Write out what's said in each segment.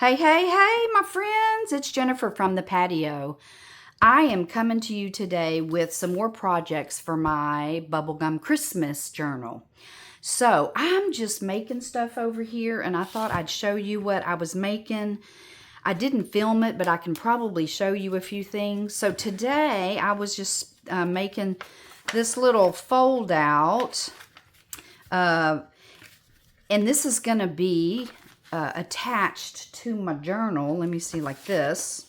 Hey, hey, hey, my friends, it's Jennifer from the patio. I am coming to you today with some more projects for my Bubblegum Christmas journal. So I'm just making stuff over here, and I thought I'd show you what I was making. I didn't film it, but I can probably show you a few things. So today I was just making this little fold out, and this is going to be attached to my journal. Let me see, like this.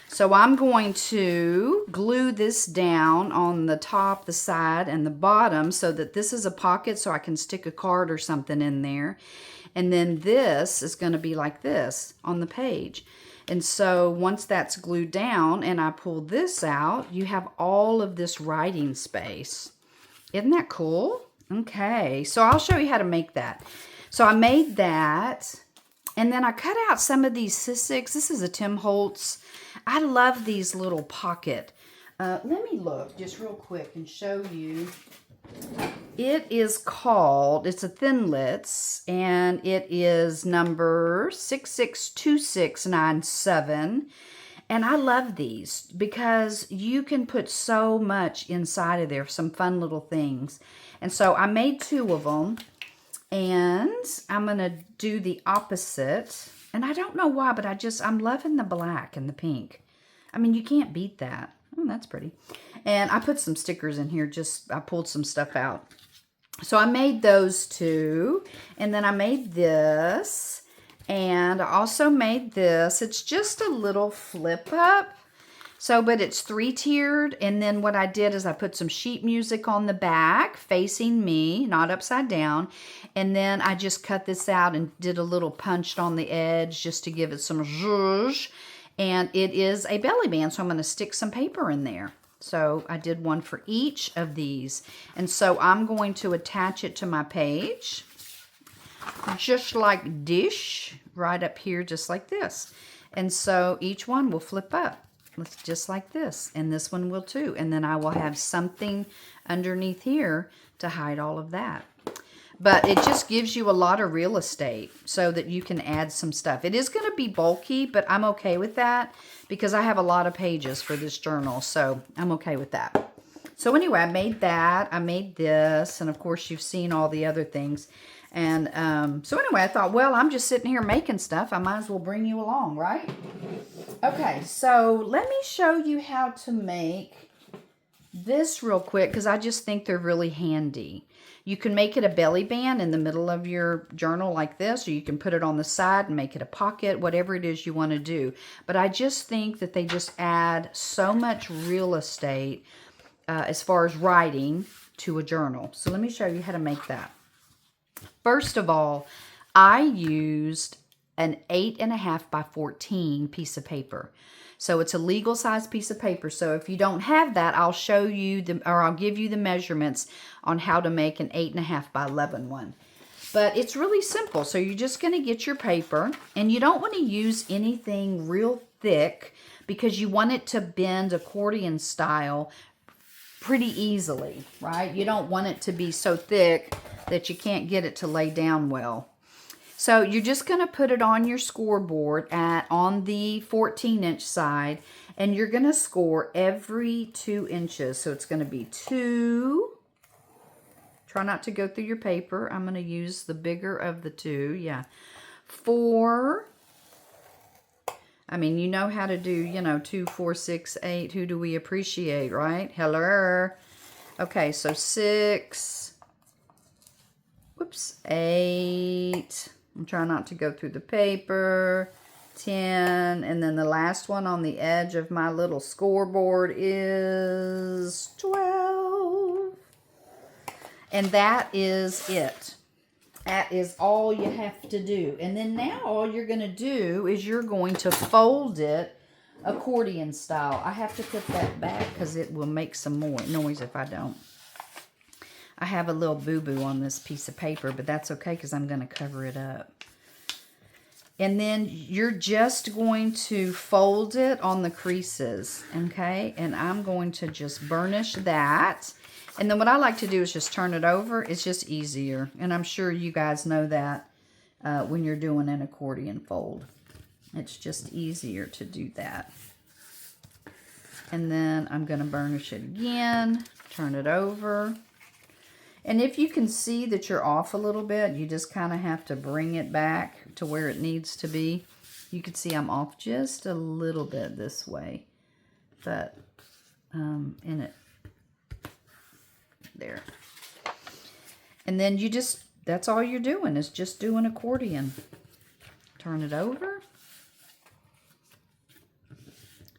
So I'm going to glue this down on the top, the side, and the bottom so that this is a pocket so I can stick a card or something in there. And then this is going to be like this on the page. And so once that's glued down and I pull this out, you have all of this writing space. Isn't that cool? Okay, so I'll show you how to make that. So I made that, and then I cut out some of these Sissics. This is a Tim Holtz. I love these little pocket. Let me look just real quick and show you. It is called, it's a Thinlits, and it is number 662697. And I love these because you can put so much inside of there, some fun little things. And so I made 2 of them. And I'm going to do the opposite. And I don't know why, but I'm loving the black and the pink. I mean, you can't beat that. Oh, that's pretty. And I put some stickers in here. I pulled some stuff out. So I made those 2. And then I made this. And I also made this. It's just a little flip up. So, but it's 3-tiered, and then what I did is I put some sheet music on the back, facing me, not upside down, and then I just cut this out and did a little punched on the edge just to give it some zhuzh, and it is a belly band, so I'm going to stick some paper in there. So I did one for each of these, and so I'm going to attach it to my page, just like dish, right up here, just like this, and so each one will flip up. Just like this, and this one will too, and then I will have something underneath here to hide all of that. But it just gives you a lot of real estate so that you can add some stuff. It is going to be bulky, but I'm okay with that because I have a lot of pages for this journal, so I'm okay with that. So anyway, I made that, I made this, and of course you've seen all the other things. And so anyway, I thought, well, I'm just sitting here making stuff. I might as well bring you along, right? Okay, so let me show you how to make this real quick because I just think they're really handy. You can make it a belly band in the middle of your journal like this, or you can put it on the side and make it a pocket, whatever it is you want to do. But I just think that they just add so much real estate as far as writing to a journal. So let me show you how to make that. First of all, I used an 8.5 by 14 piece of paper. So it's a legal size piece of paper. So if you don't have that, I'll show you I'll give you the measurements on how to make an 8.5 by 11 one. But it's really simple. So you're just going to get your paper, and you don't want to use anything real thick because you want it to bend accordion style pretty easily, right? You don't want it to be so thick that you can't get it to lay down well. So you're just going to put it on your scoreboard on the 14-inch side, and you're going to score every 2 inches. So it's going to be 2. Try not to go through your paper. I'm going to use the bigger of the 2. Yeah. 4. I mean, you know how to do, 2, 4, 6, 8. Who do we appreciate, right? Hello. Okay, so 6. Whoops, 8. I'm trying not to go through the paper. 10. And then the last one on the edge of my little scoreboard is 12. And that is it. That is all you have to do. And then now all you're going to do is you're going to fold it accordion style. I have to put that back because it will make some more noise if I don't. I have a little boo-boo on this piece of paper, but that's okay because I'm going to cover it up. And then you're just going to fold it on the creases, okay? And I'm going to just burnish that. And then what I like to do is just turn it over. It's just easier. And I'm sure you guys know that when you're doing an accordion fold. It's just easier to do that. And then I'm going to burnish it again, turn it over. And if you can see that you're off a little bit, you just kind of have to bring it back to where it needs to be. You can see I'm off just a little bit this way, but in it, there. And then you just, that's all you're doing is just do an accordion. Turn it over.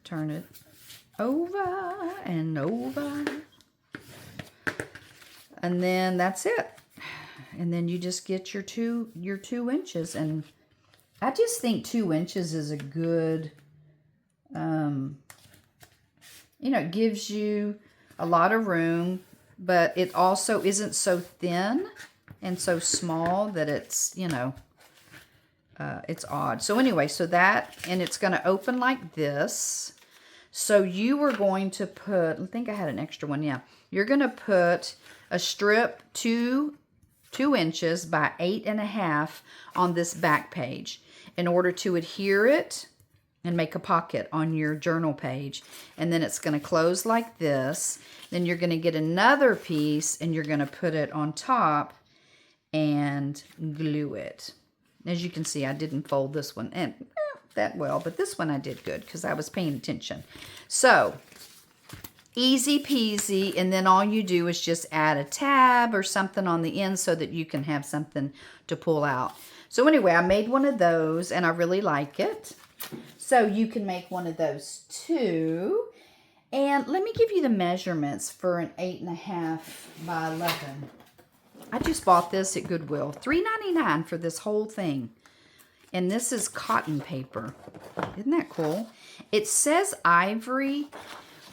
Turn it over and over. And then that's it. And then you just get your 2 inches. And I just think 2 inches is a good, you know, it gives you a lot of room, but it also isn't so thin and so small that it's, you know, it's odd. So anyway, so that, and it's going to open like this. So you were going to put, I think I had an extra one, yeah. You're going to put a strip 2 inches by 8.5 on this back page in order to adhere it and make a pocket on your journal page. And then it's going to close like this. Then you're going to get another piece and you're going to put it on top and glue it. As you can see, I didn't fold this one in that well, but this one I did good because I was paying attention. So, easy peasy, and then all you do is just add a tab or something on the end so that you can have something to pull out. So anyway, I made one of those and I really like it. So you can make one of those too. And let me give you the measurements for an 8.5 by 11. I just bought this at Goodwill. $3.99 for this whole thing. And this is cotton paper. Isn't that cool? It says ivory,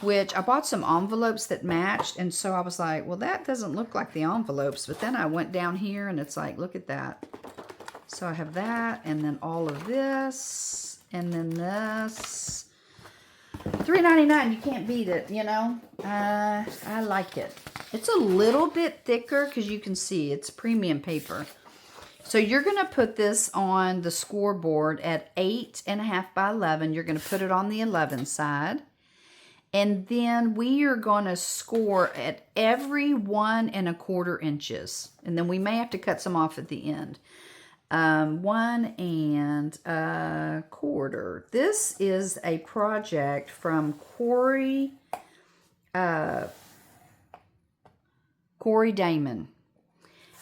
which I bought some envelopes that matched. And so I was like, well, that doesn't look like the envelopes. But then I went down here and it's like, look at that. So I have that and then all of this and then this. $3.99, you can't beat it, you know. I like it. It's a little bit thicker because you can see it's premium paper. So you're going to put this on the scoreboard at 8.5 by 11. You're going to put it on the 11 side. And then we are going to score at every 1 1/4 inches. And then we may have to cut some off at the end. 1 1/4. This is a project from Corey Damon.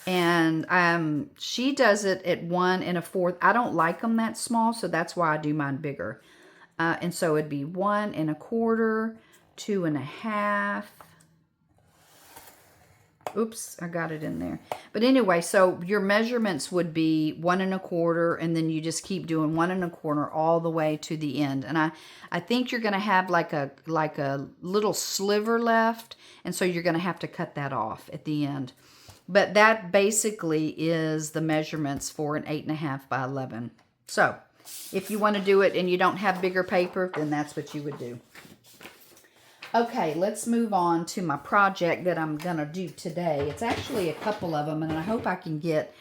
And she does it at 1 1/4. I don't like them that small, so that's why I do mine bigger. And so it'd be 1 1/4, 2 1/2. Oops, I got it in there. But anyway, so your measurements would be 1 1/4, and then you just keep doing 1 1/4 all the way to the end. And I think you're going to have like a little sliver left, and so you're going to have to cut that off at the end. But that basically is the measurements for an 8.5 by 11. So if you want to do it and you don't have bigger paper, then that's what you would do. Okay, let's move on to my project that I'm going to do today. It's actually a couple of them, and I hope I can get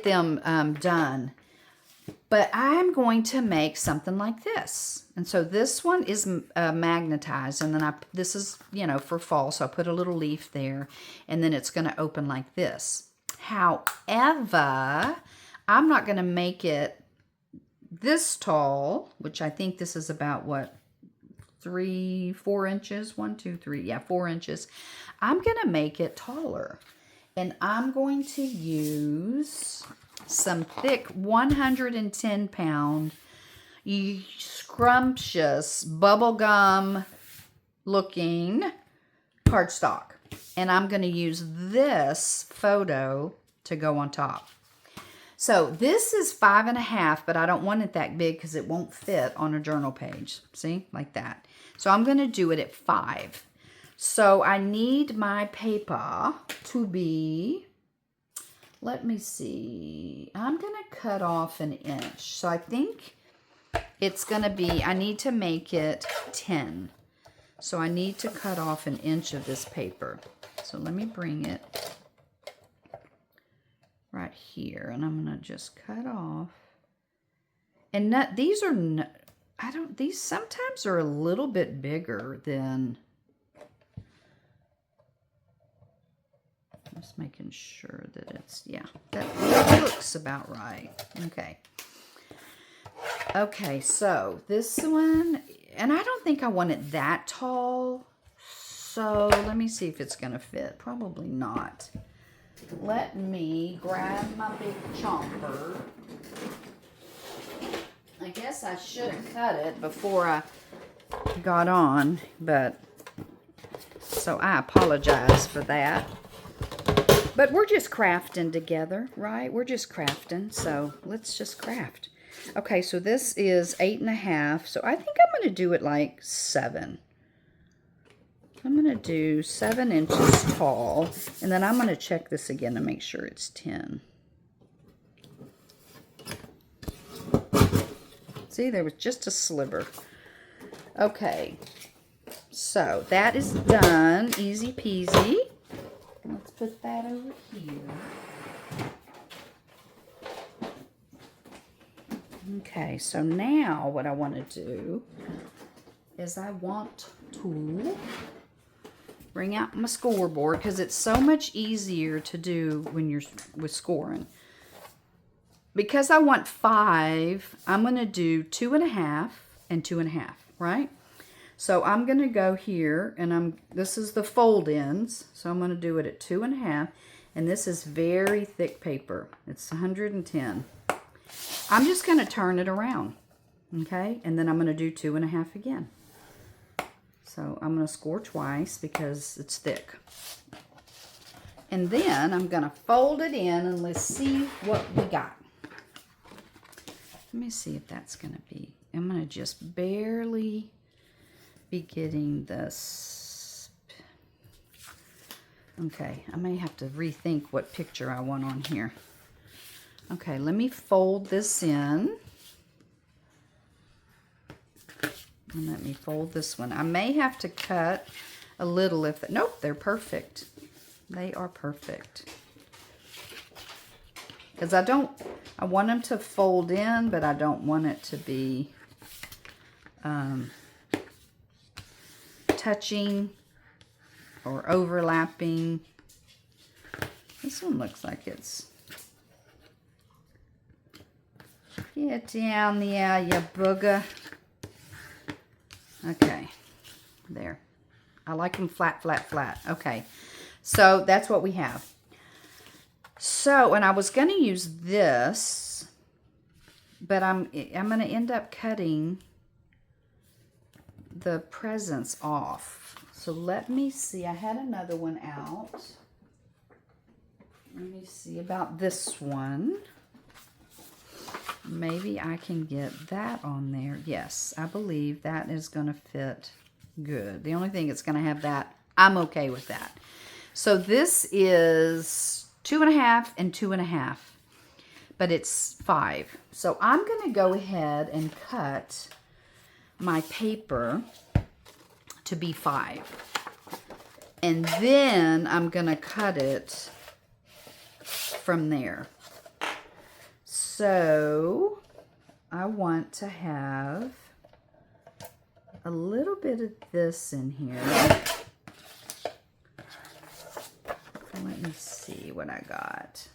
them done. But I'm going to make something like this. And so this one is magnetized, and then this is, you know, for fall, so I put a little leaf there, and then it's going to open like this. However, I'm not going to make it this tall, which I think this is about, what, 4 inches? 1, 2, 3. Yeah, 4 inches. I'm going to make it taller. And I'm going to use some thick 110-pound scrumptious bubblegum looking cardstock. And I'm going to use this photo to go on top. So this is 5.5, but I don't want it that big because it won't fit on a journal page. See, like that. So I'm going to do it at 5. So I need my paper to be, let me see, I'm going to cut off 1 inch. So I think it's going to be, I need to make it 10. So I need to cut off 1 inch of this paper. So let me bring it right here, and I'm going to just cut off And these are, these sometimes are a little bit bigger than, just making sure that it's, yeah, that looks about right. Okay. Okay, so this one, and I don't think I want it that tall. So let me see if it's going to fit. Probably not. Let me grab my big chomper. I guess I should have cut it before I got on, but so I apologize for that. But we're just crafting together, right? We're just crafting, so let's just craft. Okay, so this is 8.5, so I think I'm going to do it like 7. I'm going to do 7 inches tall, and then I'm going to check this again to make sure it's 10. See, there was just a sliver. Okay, so that is done. Easy peasy. Let's put that over here. Okay, so now what I want to do is I want to bring out my scoreboard because it's so much easier to do when you're with scoring. Because I want 5, I'm going to do 2.5 and 2.5, right? So I'm going to go here, and this is the fold ends, so I'm going to do it at 2.5, and this is very thick paper. It's 110. I'm just going to turn it around, okay? And then I'm going to do 2.5 again. So I'm going to score twice because it's thick. And then I'm going to fold it in, and let's see what we got. Let me see if that's going to be. I'm going to just barely be getting this. Okay, I may have to rethink what picture I want on here. Okay, let me fold this in. And let me fold this one. I may have to cut a little if, nope, they're perfect. They are perfect. Because I want them to fold in, but I don't want it to be touching or overlapping. This one looks like it's, get down there, you booger. Okay, there. I like them flat, flat, flat. Okay, so that's what we have. So, and I was going to use this, but I'm going to end up cutting the presents off. So let me see. I had another one out. Let me see about this one. Maybe I can get that on there. Yes, I believe that is going to fit good. The only thing it's going to have that, I'm okay with that. So this is 2.5 and 2.5, but it's 5. So I'm going to go ahead and cut my paper to be 5. And then I'm going to cut it from there. So I want to have a little bit of this in here. Let me see what I got.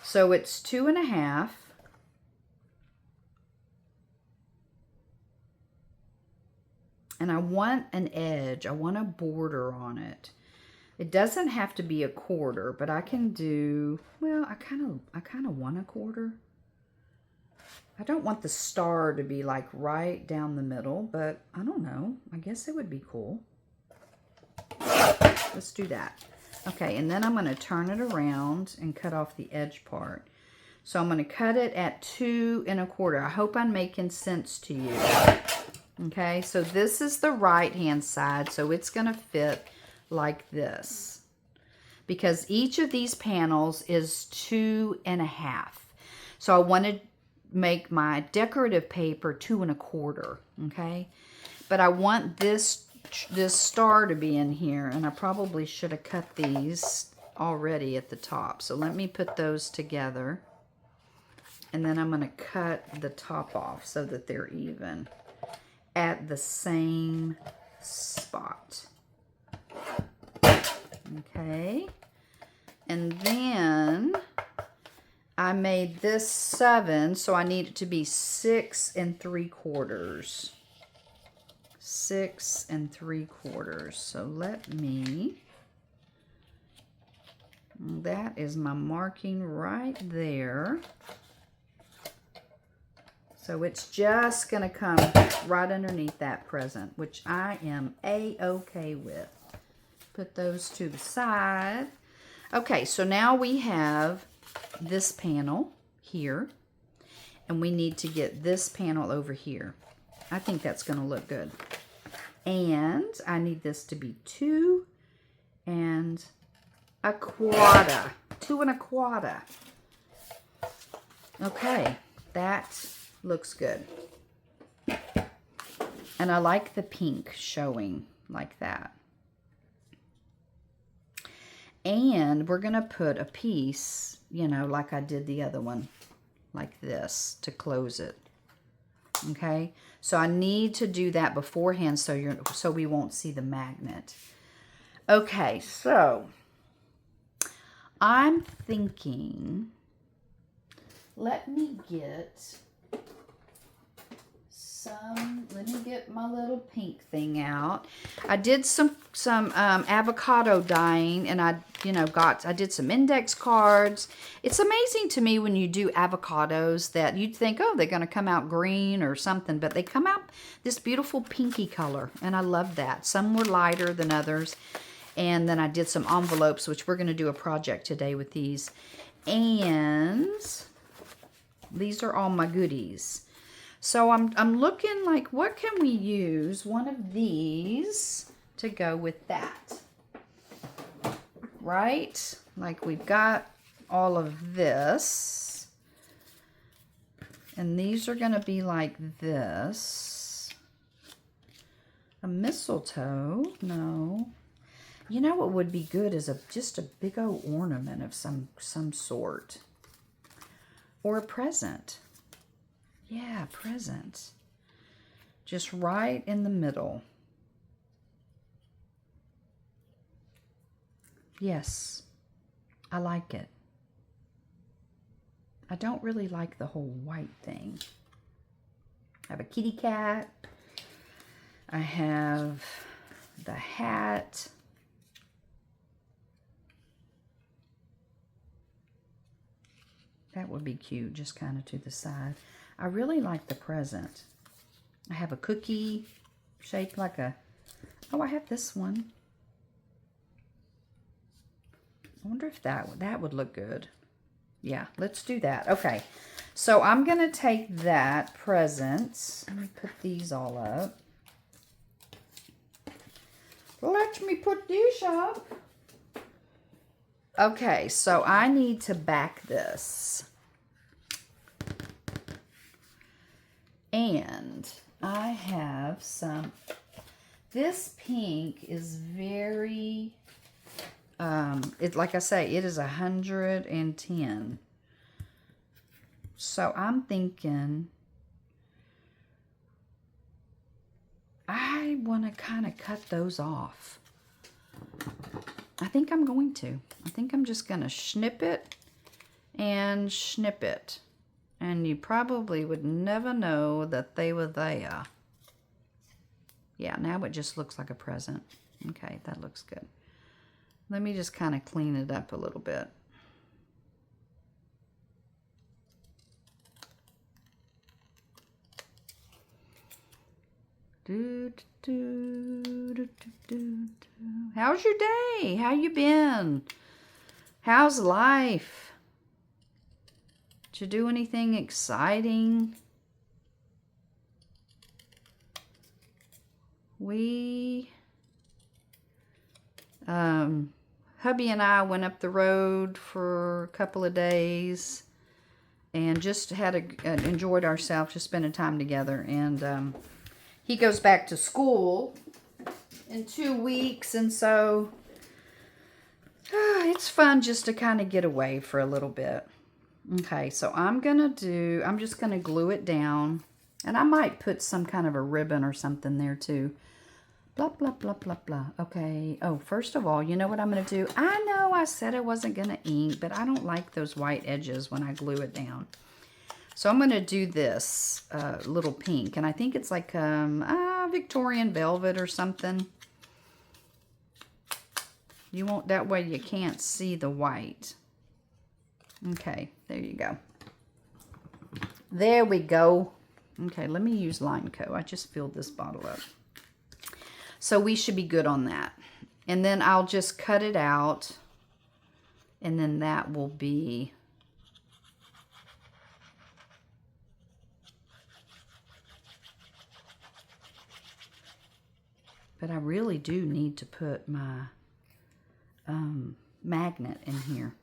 So it's 2.5. And I want an edge. I want a border on it. It doesn't have to be a quarter, but I can do, well, I kind of want a quarter. I don't want the star to be like right down the middle, but I don't know. I guess it would be cool. Let's do that. Okay, and then I'm going to turn it around and cut off the edge part. So I'm going to cut it at 2 1/4. I hope I'm making sense to you. Okay, so this is the right-hand side, so it's going to fit like this. Because each of these panels is 2 1/2. So I want to make my decorative paper 2 1/4. Okay, but I want this star to be in here, and I probably should have cut these already at the top. So let me put those together. And then I'm going to cut the top off so that they're even at the same spot. Okay. And then I made this 7, so I need it to be 6 3/4. 6 3/4. So let me, that is my marking right there. So it's just going to come right underneath that present, which I am A-okay with. Put those to the side. Okay, so now we have this panel here, and we need to get this panel over here. I think that's going to look good. And I need this to be 2 1/4. 2 1/4. Okay, that looks good. And I like the pink showing like that. And we're going to put a piece, you know, like I did the other one, like this, to close it. Okay? So I need to do that beforehand so we won't see the magnet. Okay, so I'm thinking, let me get my little pink thing out. I did some avocado dyeing, and I did some index cards. It's amazing to me when you do avocados that you'd think, oh, they're going to come out green or something, but they come out this beautiful pinky color, and I love that. Some were lighter than others. And then I did some envelopes, which we're going to do a project today with these. And these are all my goodies. So I'm looking like, what can we use one of these to go with that? Right? Like we've got all of this. And these are going to be like this. A mistletoe? No. You know what would be good is just a big old ornament of some sort. Or a present. Yeah, present. Just right in the middle. Yes, I like it. I don't really like the whole white thing. I have a kitty cat. I have the hat. That would be cute, just kind of to the side. I really like the present. I have a cookie shaped like a... Oh, I have this one. I wonder if that would look good. Yeah, let's do that. Okay, so I'm going to take that present. Let me put these all up. Let me put these up. Okay, so I need to back this. And I have some, this pink is very, like I say, it is 110. So I'm thinking, I want to kind of cut those off. I think I'm going to. I think I'm just going to snip it and snip it. And you probably would never know that they were there. Yeah, now it just looks like a present. Okay, that looks good. Let me just kind of clean it up a little bit. How's your day? How you been? How's life? Did you do anything exciting? Hubby and I went up the road for a couple of days and just enjoyed ourselves, just spending time together. And he goes back to school in 2 weeks, and so it's fun just to kind of get away for a little bit. Okay, so I'm just gonna glue it down, and I might put some kind of a ribbon or something there too. Blah, blah, blah, blah, blah. Okay. Oh, first of all, you know what I'm going to do? I know I said I wasn't going to ink, but I don't like those white edges when I glue it down. So I'm going to do this little pink, and I think it's like Victorian velvet or something. You won't, that way you can't see the white. Okay, there you go. There we go. Okay, let me use Lineco. I just filled this bottle up. So we should be good on that. And then I'll just cut it out. And then that will be... But I really do need to put my magnet in here.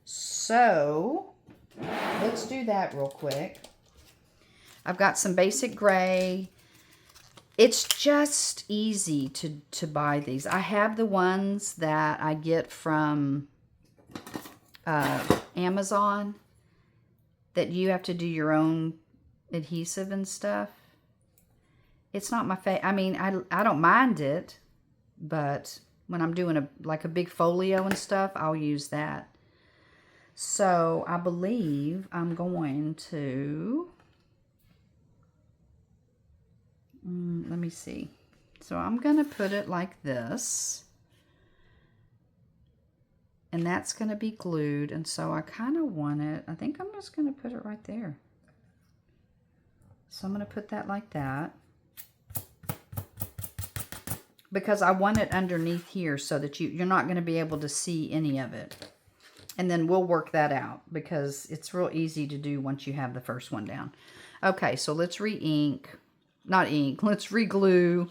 So, let's do that real quick. I've got some basic gray. It's just easy to buy these. I have the ones that I get from Amazon that you have to do your own adhesive and stuff. It's not my favorite. I mean, I don't mind it, but when I'm doing like a big folio and stuff, I'll use that. So I believe I'm going to... let me see. So I'm going to put it like this. And that's going to be glued. And so I kind of want it. I think I'm just going to put it right there. So I'm going to put that like that. Because I want it underneath here so that you're not going to be able to see any of it. And then we'll work that out because it's real easy to do once you have the first one down. Okay, so let's re-ink. Not ink, let's re-glue.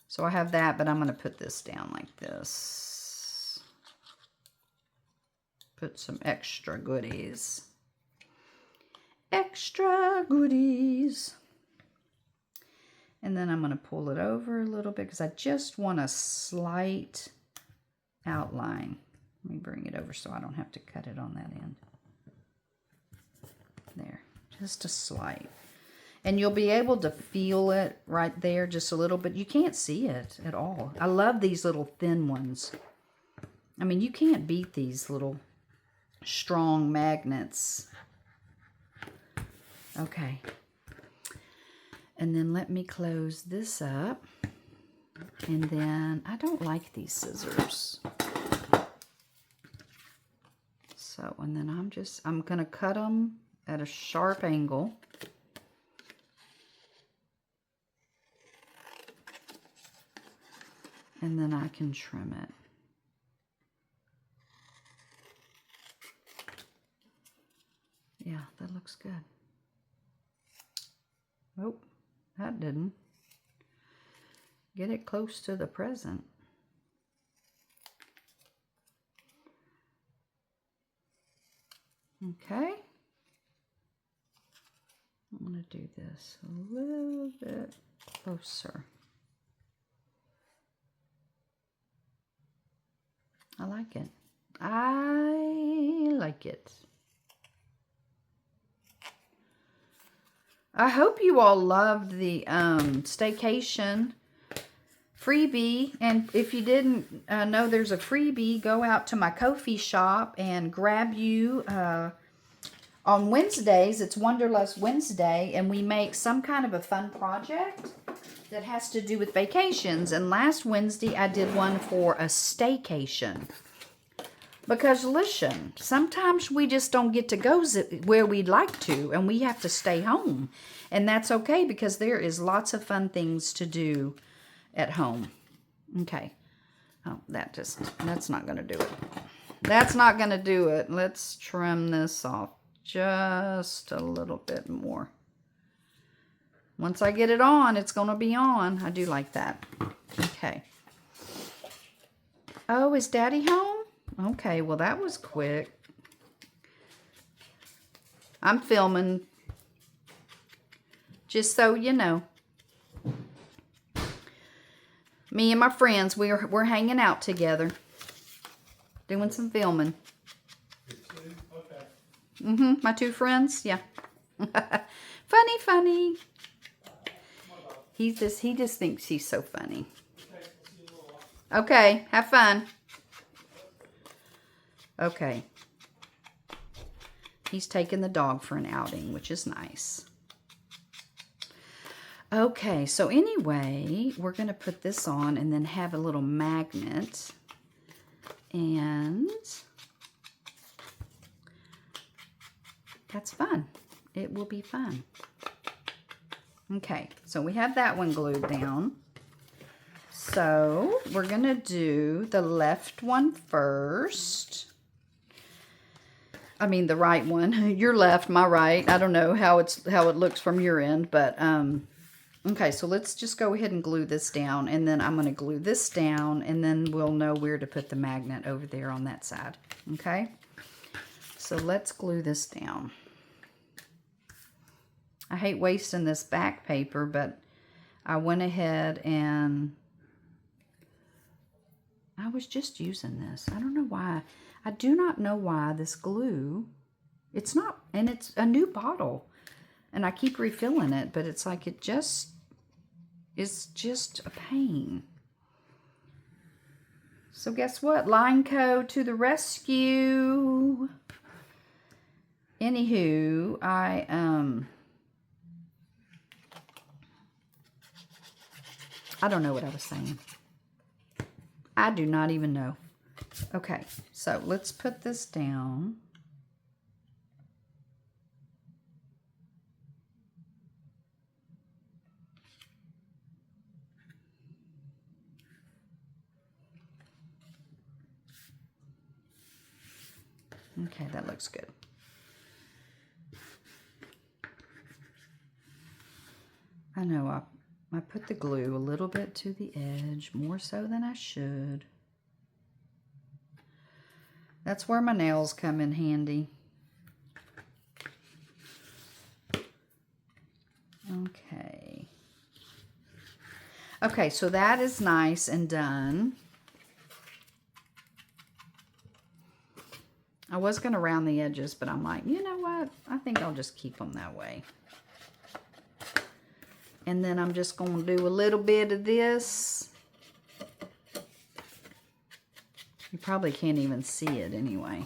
So I have that, but I'm going to put this down like this. Put some extra goodies. Extra goodies. And then I'm going to pull it over a little bit because I just want a slight outline. Let me bring it over so I don't have to cut it on that end. There. Just a slight. And you'll be able to feel it right there just a little bit. You can't see it at all. I love these little thin ones. I mean, you can't beat these little strong magnets. Okay. And then let me close this up. And then, I don't like these scissors. So, and then I'm going to cut them at a sharp angle. And then I can trim it. Yeah, that looks good. Oh, that didn't. Get it close to the present. Okay. I'm going to do this a little bit closer. I like it. I like it. I hope you all loved the staycation freebie. And if you didn't know there's a freebie, go out to my Ko-fi shop and grab you on Wednesdays. It's Wanderlust Wednesday, and we make some kind of a fun project that has to do with vacations. And last Wednesday I did one for a staycation. Because listen, sometimes we just don't get to go where we'd like to, and we have to stay home. And that's okay, because there is lots of fun things to do at home. Okay. Oh, that's not going to do it. That's not going to do it. Let's trim this off just a little bit more. Once I get it on, it's going to be on. I do like that. Okay. Oh, is Daddy home? Okay, well, that was quick. I'm filming. Just so you know. Me and my friends, we're hanging out together. doing some filming. Okay. My two friends, yeah. Funny. He just thinks he's so funny. Okay, have fun. Okay. He's taking the dog for an outing, which is nice. Okay, so anyway, we're going to put this on and then have a little magnet. And that's fun. It will be fun. Okay, so we have that one glued down. So we're going to do the left one first. I mean the right one. Your left, my right. I don't know how it looks from your end, but okay, so let's just go ahead and glue this down, and then I'm going to glue this down, and then we'll know where to put the magnet over there on that side. Okay? So let's glue this down. I hate wasting this back paper, but I went ahead and I was just using this. I don't know why. I do not know why this glue, it's not, and it's a new bottle, and I keep refilling it, but it's like it's just a pain. So guess what? Lineco to the rescue. Anywho, I don't know what I was saying. I do not even know. Okay, so let's put this down. Okay, that looks good. I know I put the glue a little bit to the edge, more so than I should. That's where my nails come in handy. Okay. Okay, so that is nice and done. I was going to round the edges, but I'm like, you know what? I think I'll just keep them that way. And then I'm just going to do a little bit of this. You probably can't even see it anyway.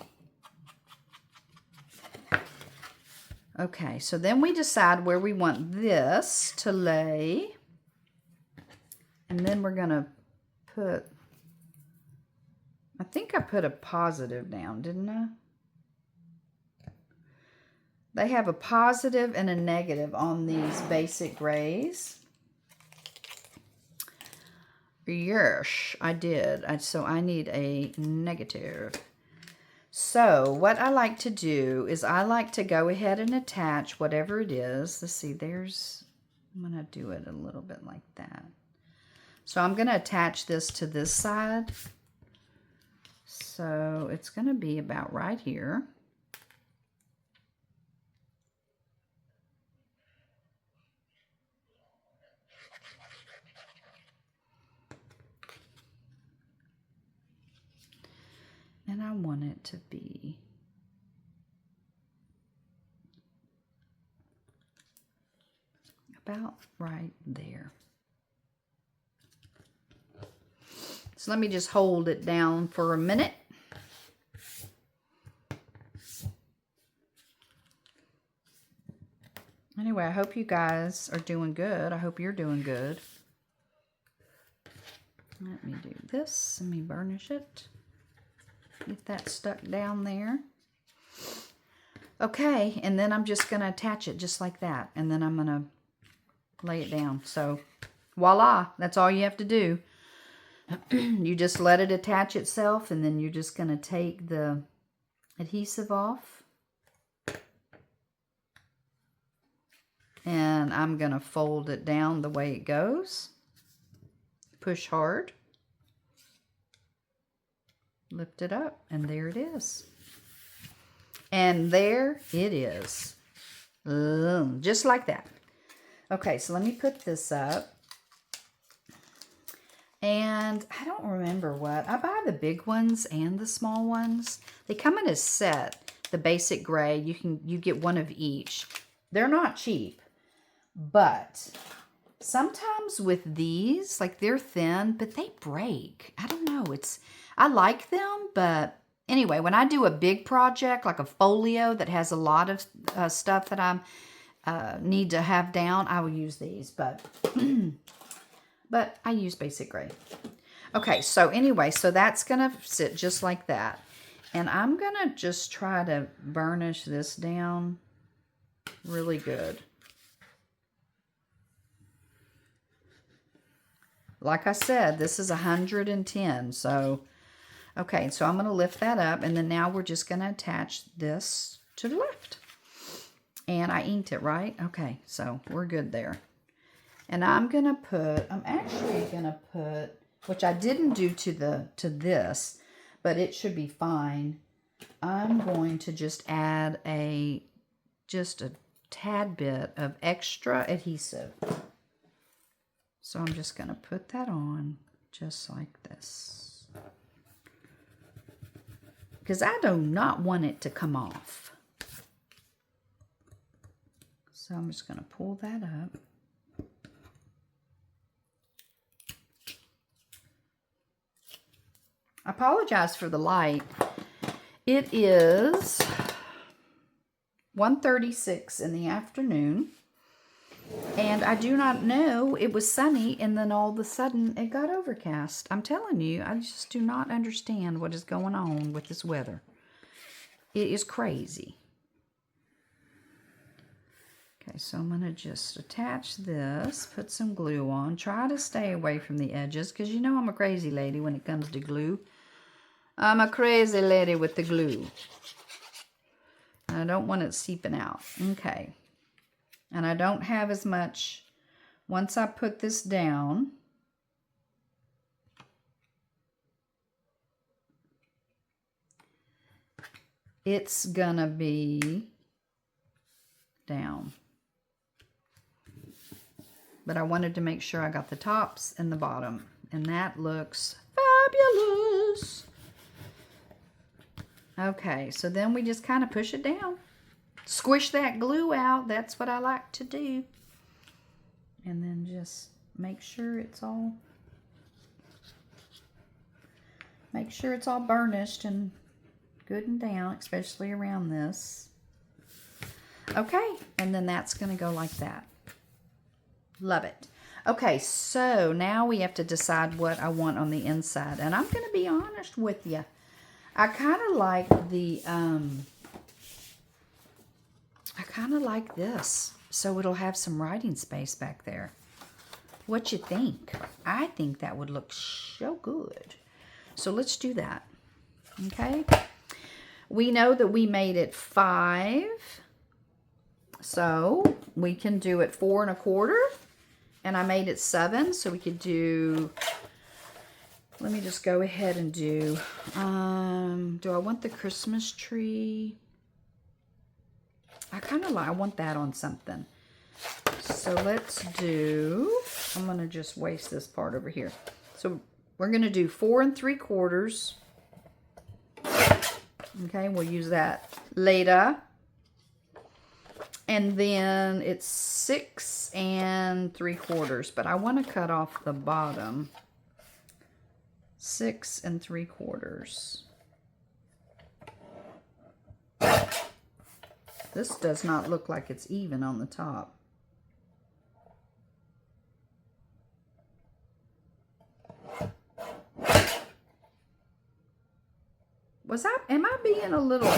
Okay, so then we decide where we want this to lay. And then we're going to put, I think I put a positive down, didn't I? They have a positive and a negative on these basic grays. Yes, I did. So I need a negative. So what I like to do is I like to go ahead and attach whatever it is. Let's see, I'm going to do it a little bit like that. So I'm going to attach this to this side. So it's going to be about right here. And I want it to be about right there. So let me just hold it down for a minute. Anyway, I hope you guys are doing good. I hope you're doing good. Let me do this. Let me burnish it. Get that stuck down there. Okay, and then I'm just going to attach it just like that. And then I'm going to lay it down. So, voila, that's all you have to do. You just let it attach itself, and then you're just going to take the adhesive off. And I'm going to fold it down the way it goes. Push hard. Lift it up, and there it is. And there it is. Just like that. Okay, so let me put this up. And I don't remember what. I buy the big ones and the small ones. They come in a set. The basic gray, you get one of each. They're not cheap. But sometimes with these, like they're thin, but they break. I don't know. I like them, but anyway, when I do a big project, like a folio that has a lot of stuff that I need to have down, I will use these. But but I use basic gray. Okay, so anyway, so that's going to sit just like that. And I'm going to just try to burnish this down really good. Like I said, this is 110. So, okay, so I'm going to lift that up. And then now we're just going to attach this to the left. And I inked it, right? Okay, so we're good there. And I'm actually going to put, which I didn't do to this, but it should be fine. I'm going to just add just a tad bit of extra adhesive. So I'm just going to put that on just like this. Because I do not want it to come off. So I'm just going to pull that up. I apologize for the light. It is 1:36 in the afternoon. And I do not know, it was sunny and then all of a sudden it got overcast. I'm telling you, I just do not understand what is going on with this weather. It is crazy. Okay, so I'm going to just attach this, put some glue on. Try to stay away from the edges because you know I'm a crazy lady when it comes to glue. I'm a crazy lady with the glue. I don't want it seeping out. Okay. And I don't have as much. Once I put this down, it's gonna be down. But I wanted to make sure I got the tops and the bottom. And that looks fabulous. Okay, so then we just kind of push it down. Squish that glue out. That's what I like to do. And then just make sure it's all burnished and good and down, especially around this. Okay, and then that's going to go like that. Love it. Okay, so now we have to decide what I want on the inside. And I'm going to be honest with you. I kind of like this, so it'll have some writing space back there. What you think? I think that would look so good. So let's do that. Okay. We know that we made it 5, so we can do it 4 1/4, and I made it 7, so we could do. Let me just go ahead and do. Do I want the Christmas tree? I want that on something. So let's do, I'm going to just waste this part over here. So we're going to do 4 3/4. Okay, we'll use that later. And then it's 6 3/4, but I want to cut off the bottom. 6 3/4. This does not look like it's even on the top. Am I being a little,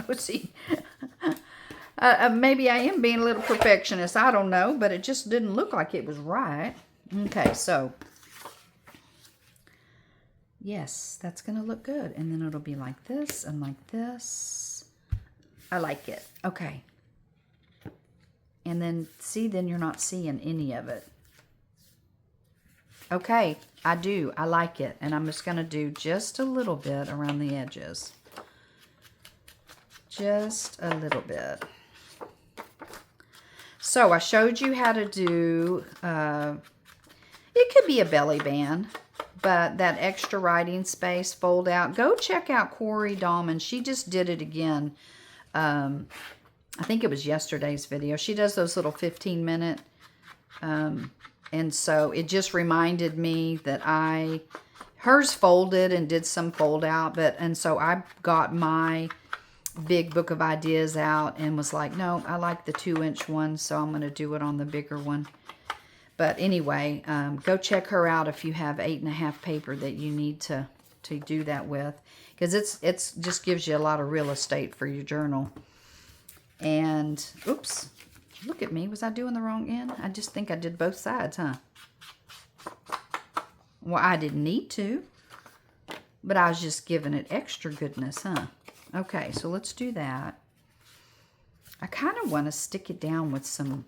see, maybe I am being a little perfectionist. I don't know, but it just didn't look like it was right. Okay, so, yes, that's going to look good. And then it'll be like this and like this. I like it. Okay. And then, see, then you're not seeing any of it. Okay, I do. I like it. And I'm just going to do just a little bit around the edges. Just a little bit. So I showed you how to do, it could be a belly band, but that extra writing space fold out. Go check out Corey Dahlman. She just did it again. I think it was yesterday's video. She does those little 15-minute, and so it just reminded me that hers folded and did some fold out, and so I got my big book of ideas out and was like, no, I like the 2-inch one, so I'm going to do it on the bigger one. But anyway, go check her out if you have 8.5 paper that you need to do that with, because it's just gives you a lot of real estate for your journal. And oops, look at me, was I doing the wrong end? I just think I did both sides, huh? Well, I didn't need to, but I was just giving it extra goodness, huh? Okay, so let's do that. I kind of want to stick it down with some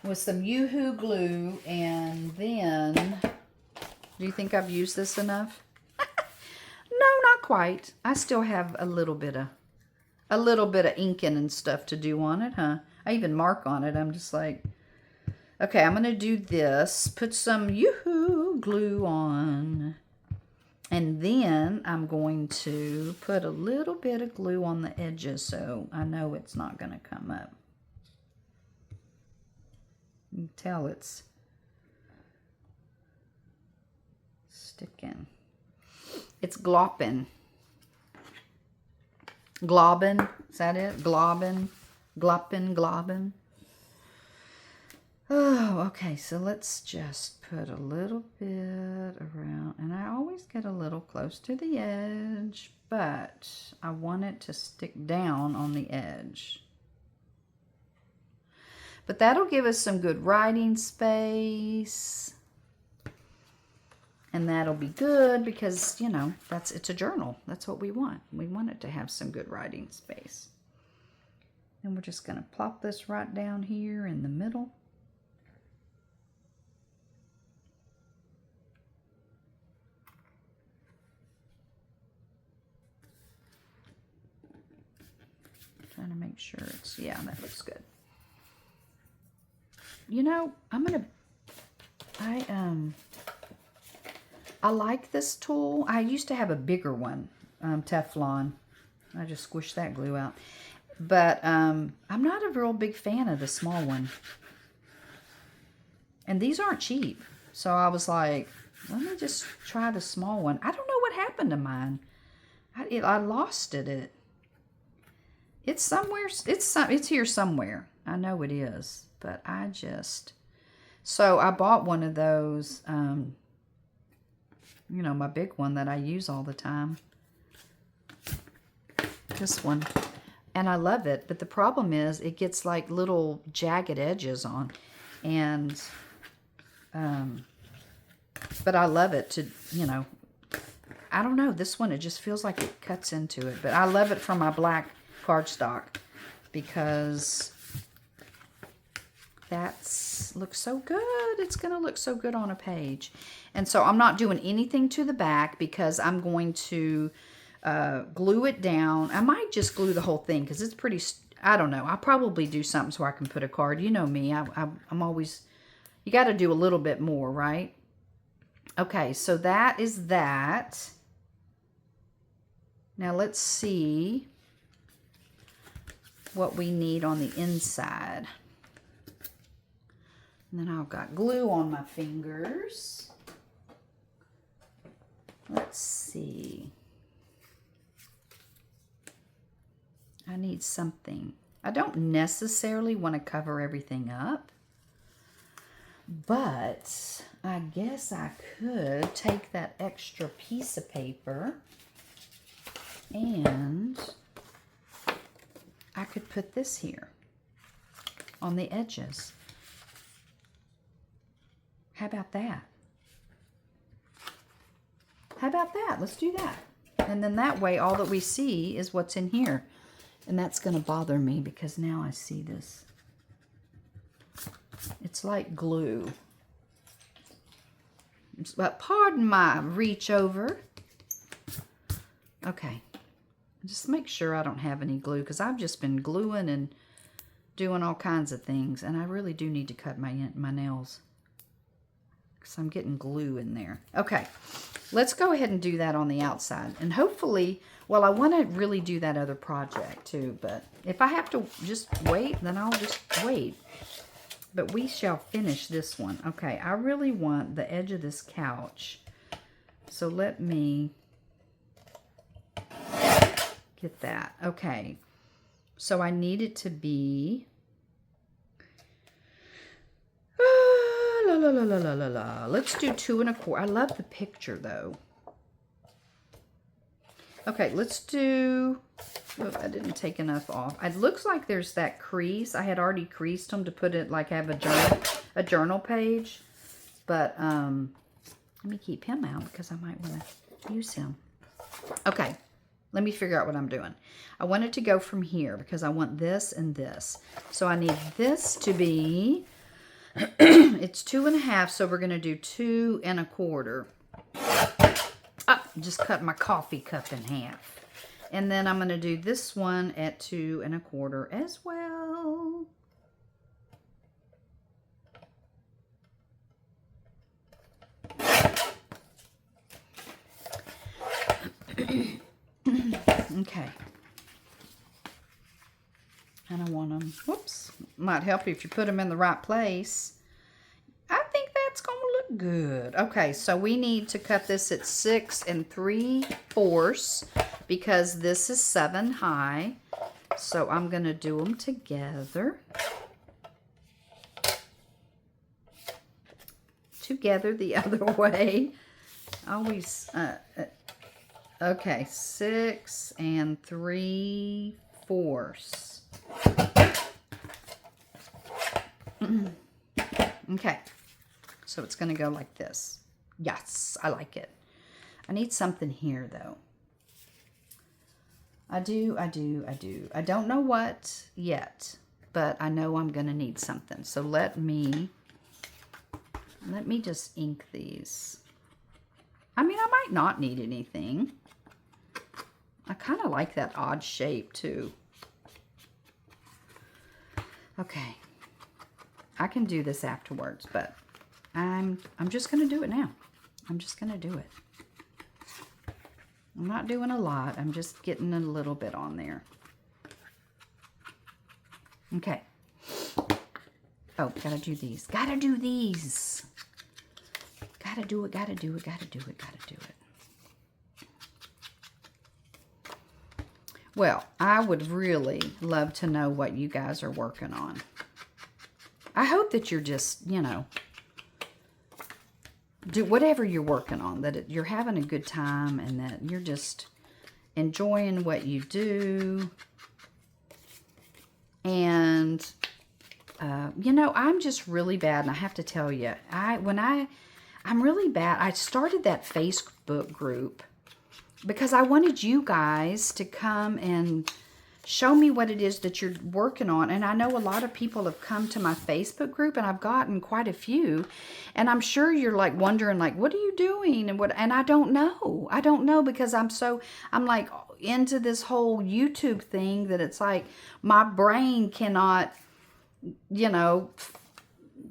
UHU glue, and then, do you think I've used this enough? No, not quite. I still have a little bit of inking and stuff to do on it, huh? I even mark on it. I'm just like, okay, I'm going to do this. Put some UHU glue on. And then I'm going to put a little bit of glue on the edges so I know it's not going to come up. You can tell it's sticking. It's glopping. Globbin, is that it? Globbin, gloppin, globbin. Oh, okay, so let's just put a little bit around, and I always get a little close to the edge, but I want it to stick down on the edge. But that'll give us some good writing space, and that'll be good because, you know, it's a journal. That's what we want. We want it to have some good writing space. And we're just going to plop this right down here in the middle. Trying to make sure it's, yeah, that looks good. You know, I like this tool. I used to have a bigger one, Teflon. I just squished that glue out. But I'm not a real big fan of the small one. And these aren't cheap. So I was like, let me just try the small one. I don't know what happened to mine. I lost it. It's somewhere. It's here somewhere. I know it is, but so I bought one of those, you know, my big one that I use all the time. This one. And I love it, but the problem is it gets like little jagged edges on, and, but I love it to, you know, I don't know, this one, it just feels like it cuts into it, but I love it for my black cardstock because looks so good. It's going to look so good on a page. And so I'm not doing anything to the back because I'm going to glue it down. I might just glue the whole thing because it's pretty, I don't know. I'll probably do something so I can put a card. You know me. I'm always, you got to do a little bit more, right? Okay, so that is that. Now let's see what we need on the inside. And then I've got glue on my fingers. Let's see. I need something. I don't necessarily want to cover everything up, but I guess I could take that extra piece of paper and I could put this here on the edges. How about that? How about that? Let's do that. And then that way, all that we see is what's in here. And that's going to bother me because now I see this. It's like glue. But pardon my reach over. Okay. Just make sure I don't have any glue because I've just been gluing and doing all kinds of things. And I really do need to cut my nails, because I'm getting glue in there. Okay, let's go ahead and do that on the outside. And hopefully, well, I want to really do that other project too. But if I have to just wait, then I'll just wait. But we shall finish this one. Okay, I really want the edge of this couch. So let me get that. Okay, so I need it to be... Let's do 2 1/4. I love the picture though. Okay, let's do... Oh, I didn't take enough off. It looks like there's that crease. I had already creased them to put it like have a journal page. But let me keep him out because I might want to use him. Okay, let me figure out what I'm doing. I want it to go from here because I want this and this. So I need this to be... it's 2 1/2, so we're going to do 2 1/4. Ah, just cut my coffee cup in half. And then I'm going to do this one at 2 1/4 as well. Okay. And I want them, whoops, might help you if you put them in the right place. I think that's going to look good. Okay, so we need to cut this at 6 3/4 because this is 7 high. So I'm going to do them together. Together the other way. Always, okay, 6 3/4. Okay, so it's going to go like this. Yes, I like it. I need something here, though. I do. I don't know what yet, but I know I'm going to need something. So let me just ink these. I mean, I might not need anything. I kind of like that odd shape, too. Okay. I can do this afterwards, but I'm just going to do it now. I'm just going to do it. I'm not doing a lot. I'm just getting a little bit on there. Okay. Oh, gotta do these. Gotta do these. Gotta do it, gotta do it, gotta do it, gotta do it. Well, I would really love to know what you guys are working on. I hope that you're just, you know, do whatever you're working on, that you're having a good time and that you're just enjoying what you do. And, you know, I'm just really bad, and I have to tell you, I'm really bad. I started that Facebook group because I wanted you guys to come and show me what it is that you're working on. And I know a lot of people have come to my Facebook group, and I've gotten quite a few. And I'm sure you're like wondering, like, what are you doing? And I don't know. I don't know because I'm like into this whole YouTube thing that it's like my brain cannot, you know,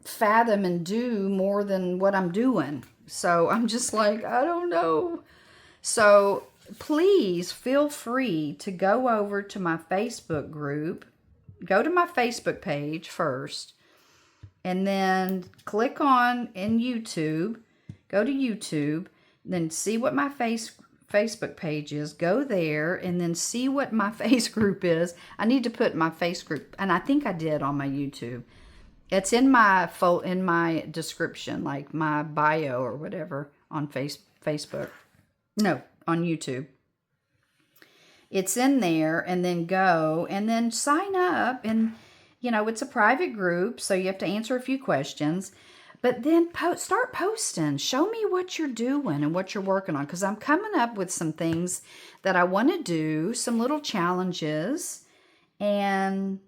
fathom and do more than what I'm doing. So I'm just like, I don't know. So please feel free to go over to my Facebook group. Go to my Facebook page first. And then click on in YouTube. Go to YouTube. Then see what my Facebook page is. Go there. And then see what my face group is. I need to put my face group. And I think I did on my YouTube. It's in my description. Like my bio or whatever on Facebook. No, on YouTube. It's in there, and then go and then sign up. And, you know, it's a private group, so you have to answer a few questions. But then start posting. Show me what you're doing and what you're working on, because I'm coming up with some things that I want to do, some little challenges. And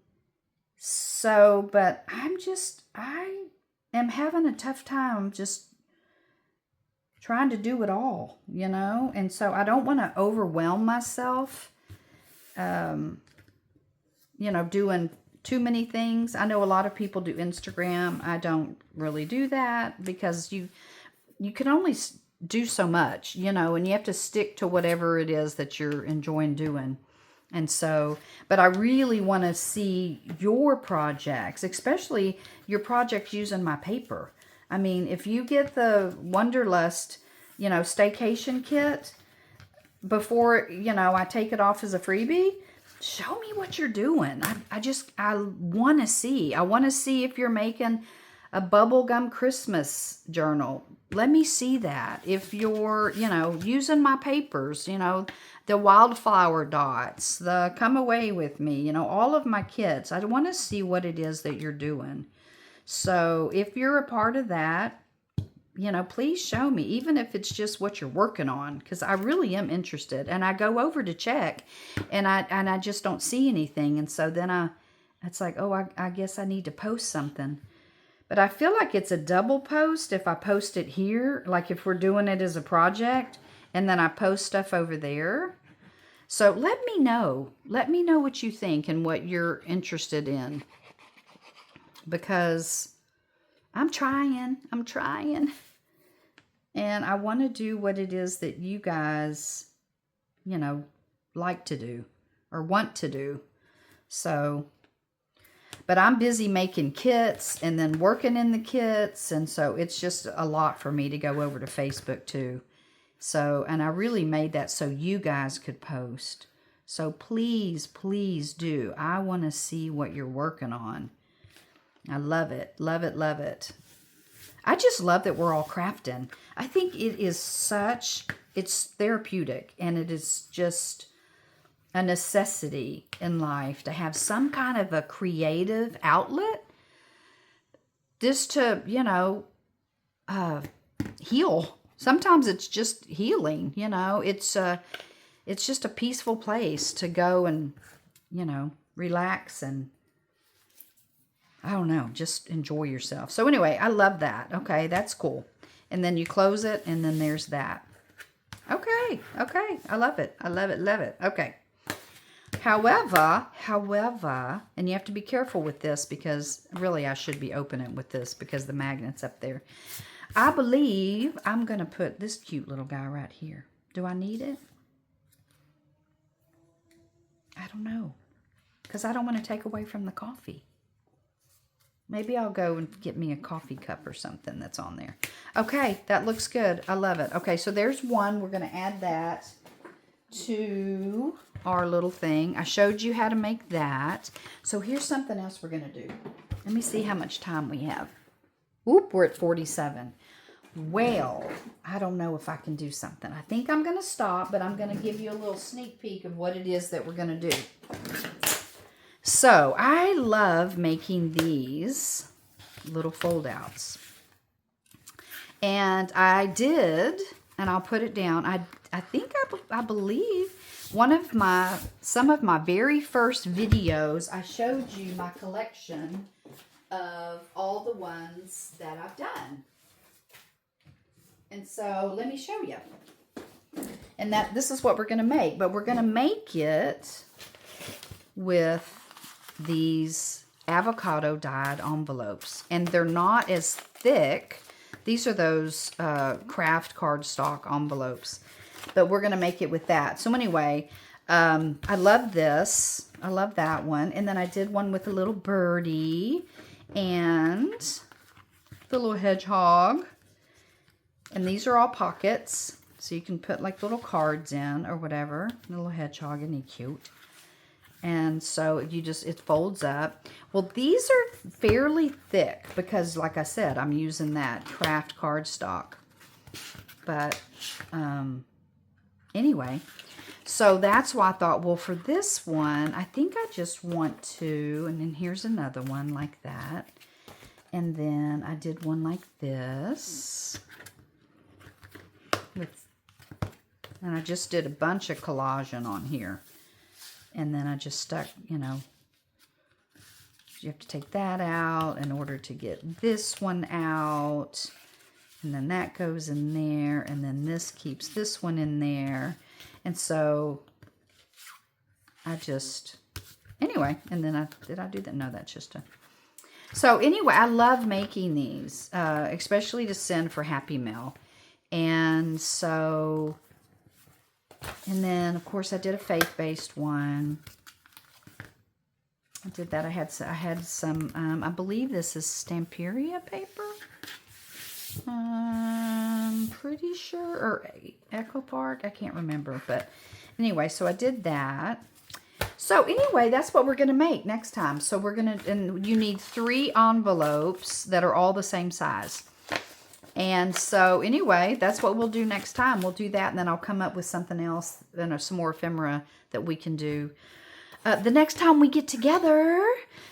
so, but I am having a tough time just trying to do it all, you know, and so I don't want to overwhelm myself, you know, doing too many things. I know a lot of people do Instagram. I don't really do that because you can only do so much, you know, and you have to stick to whatever it is that you're enjoying doing. And so, but I really want to see your projects, especially your projects using my paper. I mean, if you get the Wanderlust, you know, staycation kit before, you know, I take it off as a freebie, show me what you're doing. I want to see. I want to see if you're making a Bubblegum Christmas journal. Let me see that. If you're, you know, using my papers, you know, the wildflower dots, the come away with me, you know, all of my kits. I want to see what it is that you're doing. So if you're a part of that, you know, please show me, even if it's just what you're working on, because I really am interested. And I go over to check, and I just don't see anything. And so then it's like, oh, I guess I need to post something. But I feel like it's a double post if I post it here, like if we're doing it as a project, and then I post stuff over there. So let me know. Let me know what you think and what you're interested in. Because I'm trying. And I want to do what it is that you guys, you know, like to do or want to do. So, but I'm busy making kits and then working in the kits. And so it's just a lot for me to go over to Facebook too. So, and I really made that so you guys could post. So please, please do. I want to see what you're working on. I love it. Love it. Love it. I just love that we're all crafting. I think it is it's therapeutic, and it is just a necessity in life to have some kind of a creative outlet just to, you know, heal. Sometimes it's just healing, you know. It's just a peaceful place to go and, you know, relax and, I don't know, just enjoy yourself. So anyway, I love that. Okay, that's cool. And then you close it, and then there's that. Okay, I love it. I love it, love it. Okay. However, and you have to be careful with this because really I should be opening with this because the magnet's up there. I believe I'm going to put this cute little guy right here. Do I need it? I don't know. Because I don't want to take away from the coffee. Maybe I'll go and get me a coffee cup or something that's on there. Okay, that looks good. I love it. Okay, so there's one. We're going to add that to our little thing. I showed you how to make that. So here's something else we're going to do. Let me see how much time we have. Whoop, we're at 47. Well, I don't know if I can do something. I think I'm going to stop, but I'm going to give you a little sneak peek of what it is that we're going to do. So, I love making these little fold-outs. And I did, and I'll put it down. I believe some of my very first videos, I showed you my collection of all the ones that I've done. And so, let me show you. And this is what we're going to make. But we're going to make it with these avocado dyed envelopes, and they're not as thick. These are those craft cardstock envelopes, but we're going to make it with that. So anyway, I love this. I love that one. And then I did one with a little birdie and the little hedgehog. And these are all pockets, so you can put like little cards in or whatever. The little hedgehog, isn't he cute? And so it folds up. Well, these are fairly thick because, like I said, I'm using that craft cardstock. But anyway, so that's why I thought, well, for this one, I think I just want to, and then here's another one like that. And then I did one like this. And I just did a bunch of collaging on here. And then I just stuck, you know, you have to take that out in order to get this one out. And then that goes in there. And then this keeps this one in there. And so I just anyway, and then did I do that? No, that's just a... So anyway, I love making these, especially to send for Happy Mail. And so, and then of course I did a faith-based one. I did that. I had some, I believe this is Stamperia paper. I'm pretty sure, or Echo Park, I can't remember. But anyway, so I did that. So anyway, that's what we're going to make next time. So we're going to, and you need 3 envelopes that are all the same size. And so anyway, that's what we'll do next time. We'll do that, and then I'll come up with something else, some more ephemera that we can do the next time we get together.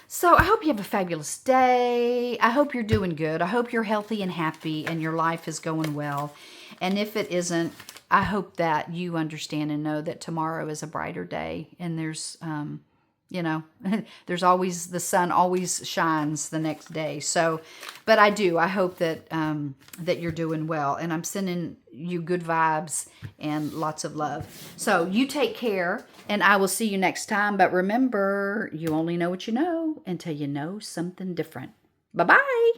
So I hope you have a fabulous day. I hope you're doing good. I hope you're healthy and happy and your life is going well. And if it isn't, I hope that you understand and know that tomorrow is a brighter day. And there's, you know, there's always, the sun always shines the next day. So, but I hope that, that you're doing well. And I'm sending you good vibes and lots of love. So you take care, and I will see you next time. But remember, you only know what you know until you know something different. Bye-bye.